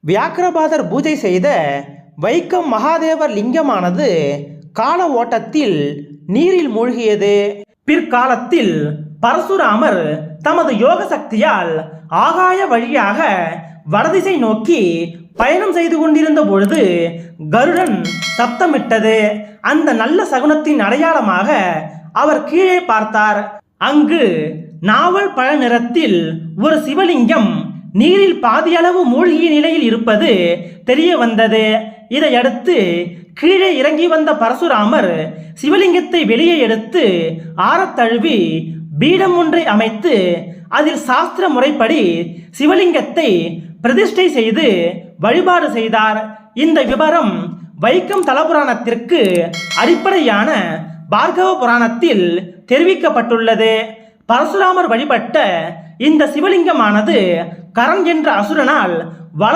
வியாக்கிரபாதர் பூஜை செய்த வைக்கம் மகாதேவர் லிங்கமானது கால ஓட்டத்தில் நீரில் மூழ்கியது. பிற்காலத்தில் பரசுராமர் தமது யோக சக்தியால் ஆகாய வழியாக வடதிசை நோக்கி பயணம் செய்து கொண்டிருந்த பொழுது கருடன் சப்தமிட்டது. அந்த நல்ல சகுனத்தின் அடையாளமாக அவர் கீழே பார்த்தார். அங்கு நாவல் பழ நிறத்தில் ஒரு சிவலிங்கம் நீரில் பாதியளவு மூழ்கிய நிலையில் இருப்பது தெரிய வந்தது. இதையடுத்து கீழே இறங்கி வந்த பரசுராமர் சிவலிங்கத்தை வெளியே எடுத்து ஆறத் தழுவி பீடம் ஒன்றை அமைத்து அதில் சாஸ்திர முறைப்படி சிவலிங்கத்தை பிரதிஷ்டை செய்து வழிபாடு செய்தார். இந்த விவரம் வைக்கம் தலபுராணத்திற்கு அடிப்படையான பார்கவ புராணத்தில் தெரிவிக்கப்பட்டுள்ளது. பரசுராமர் வழிபட்ட இந்த சிவலிங்கமானது கரன் என்ற அசுரனால் வலது